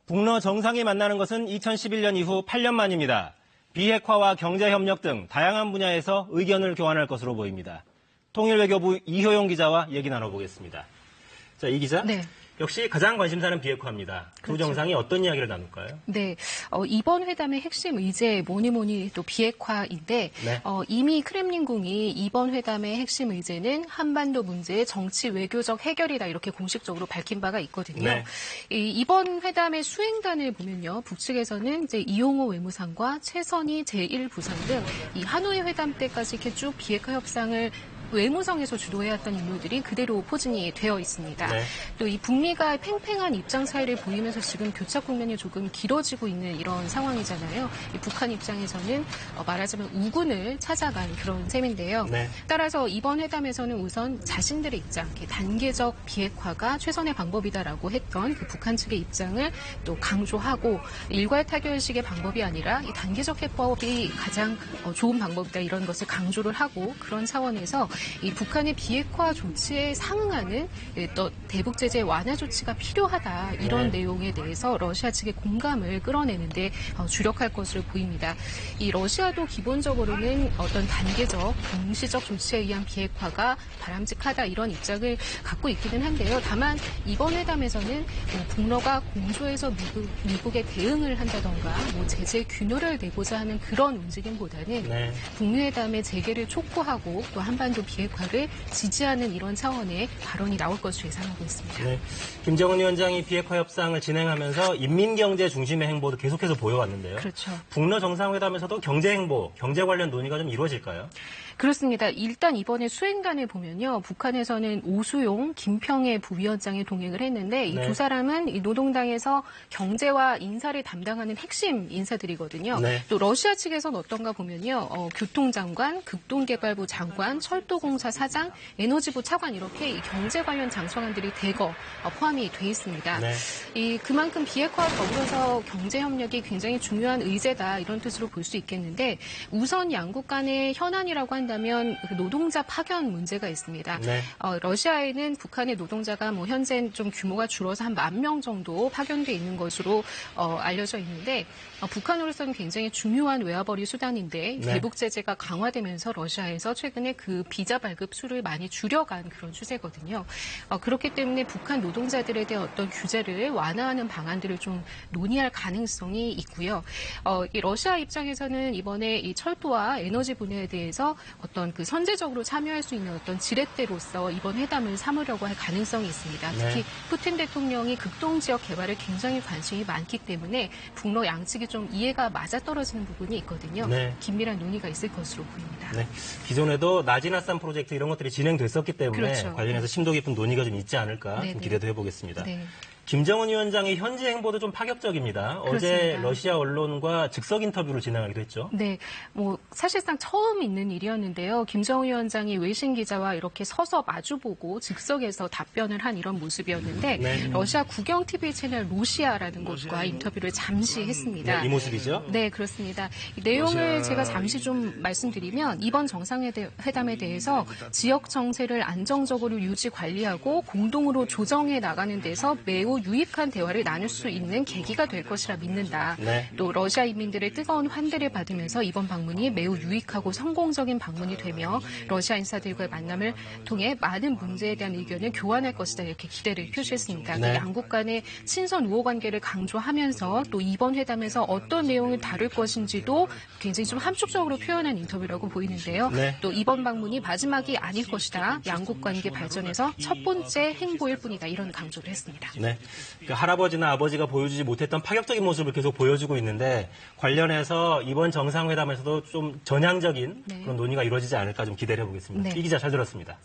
북러 정상이 만나는 것은 2011년 이후 8년 만입니다. 비핵화와 경제협력 등 다양한 분야에서 의견을 교환할 것으로 보입니다. 통일외교부 이효영 기자와 얘기 나눠보겠습니다. 자, 이 기자. 네. 역시 가장 관심사는 비핵화입니다. 두 그렇죠. 정상이 어떤 이야기를 나눌까요? 네, 이번 회담의 핵심 의제 뭐니 또 비핵화인데 네. 이미 크렘린궁이 이번 회담의 핵심 의제는 한반도 문제의 정치 외교적 해결이다 이렇게 공식적으로 밝힌 바가 있거든요. 네. 이번 회담의 수행단을 보면요, 북측에서는 이제 이용호 외무상과 최선희 제1부상 등 이 하노이 회담 때까지 이렇게 쭉 비핵화 협상을 외무성에서 주도해왔던 인물들이 그대로 포진이 되어 있습니다. 네. 또 이 북미가 팽팽한 입장 차이를 보이면서 지금 교착 국면이 조금 길어지고 있는 이런 상황이잖아요. 이 북한 입장에서는 말하자면 우군을 찾아간 그런 셈인데요. 네. 따라서 이번 회담에서는 우선 자신들의 입장, 단계적 비핵화가 최선의 방법이다라고 했던 그 북한 측의 입장을 또 강조하고 일괄 타결식의 방법이 아니라 이 단계적 해법이 가장 좋은 방법이다 이런 것을 강조를 하고 그런 차원에서 이 북한의 비핵화 조치에 상응하는 또 대북 제재 완화 조치가 필요하다 이런 내용에 대해서 러시아 측의 공감을 끌어내는데 주력할 것으로 보입니다. 이 러시아도 기본적으로는 어떤 단계적 동시적 조치에 의한 비핵화가 바람직하다 이런 입장을 갖고 있기는 한데요. 다만 이번 회담에서는 북러가 공조해서 미국에 대응을 한다던가 제재 균열을 내고자 하는 그런 움직임보다는 북미 회담의 재개를 촉구하고 또 한반도 비핵화를 지지하는 이런 차원의 발언이 나올 것으로 예상하고 있습니다. 네. 김정은 위원장이 비핵화 협상을 진행하면서 인민경제 중심의 행보도 계속해서 보여왔는데요. 그렇죠. 북러 정상회담에서도 경제 행보, 경제 관련 논의가 좀 이루어질까요? 그렇습니다. 일단 이번에 수행단을 보면요. 북한에서는 오수용, 김평애 부위원장이 동행을 했는데 이 두 사람은 이 노동당에서 경제와 인사를 담당하는 핵심 인사들이거든요. 네. 또 러시아 측에서는 어떤가 보면요. 교통장관, 극동개발부 장관, 철도공사 사장, 에너지부 차관 이렇게 이 경제 관련 장성한들이 대거 포함이 돼 있습니다. 네. 그만큼 비핵화와 더불어서 경제 협력이 굉장히 중요한 의제다 이런 뜻으로 볼 수 있겠는데 우선 양국 간의 현안이라고 한다면 그 노동자 파견 문제가 있습니다. 네. 러시아에는 북한의 노동자가 현재 좀 규모가 줄어서 한 10,000명 정도 파견돼 있는 것으로 알려져 있는데 북한으로서는 굉장히 중요한 외화벌이 수단인데 대북 제재가 강화되면서 러시아에서 최근에 그 비자 발급 수를 많이 줄여간 그런 추세거든요. 그렇기 때문에 북한 노동자들에 대한 어떤 규제를 완화하는 방안들을 좀 논의할 가능성이 있고요. 이 러시아 입장에서는 이번에 이 철도와 에너지 분야에 대해서 어떤 그 선제적으로 참여할 수 있는 어떤 지렛대로서 이번 회담을 삼으려고 할 가능성이 있습니다. 특히 푸틴 대통령이 극동 지역 개발에 굉장히 관심이 많기 때문에 북러 양측이 좀 이해가 맞아떨어지는 부분이 있거든요. 긴밀한 논의가 있을 것으로 보입니다. 네. 기존에도 나지나산 프로젝트 이런 것들이 진행됐었기 때문에 그렇죠. 관련해서 심도 깊은 논의가 좀 있지 않을까 좀 기대도 해보겠습니다. 네. 김정은 위원장의 현지 행보도 좀 파격적입니다. 그렇습니다. 어제 러시아 언론과 즉석 인터뷰를 진행하기도 했죠. 네, 사실상 처음 있는 일이었는데요. 김정은 위원장이 외신 기자와 이렇게 서서 마주보고 즉석에서 답변을 한 이런 모습이었는데 러시아 국영 TV 채널 로시아라는 곳과 인터뷰를 잠시 했습니다. 네, 이 모습이죠? 네, 그렇습니다. 이 내용을 제가 잠시 좀 말씀드리면 이번 정상회담에 대해서 지역 정세를 안정적으로 유지 관리하고 공동으로 조정해 나가는 데서 매우 유익한 대화를 나눌 수 있는 계기가 될 것이라 믿는다. 또 러시아 인민들의 뜨거운 환대를 받으면서 이번 방문이 매우 유익하고 성공적인 방문이 되며 러시아 인사들과의 만남을 통해 많은 문제에 대한 의견을 교환할 것이다 이렇게 기대를 표시했습니다. 양국 간의 친선 우호 관계를 강조하면서 또 이번 회담에서 어떤 내용을 다룰 것인지도 굉장히 좀 함축적으로 표현한 인터뷰라고 보이는데요. 또 이번 방문이 마지막이 아닐 것이다. 양국 관계 발전에서 첫 번째 행보일 뿐이다. 이런 강조를 했습니다. 네. 그러니까 할아버지나 아버지가 보여주지 못했던 파격적인 모습을 계속 보여주고 있는데 관련해서 이번 정상회담에서도 좀 전향적인 그런 논의가 이루어지지 않을까 좀 기대를 해보겠습니다. 이 기자 잘 들었습니다.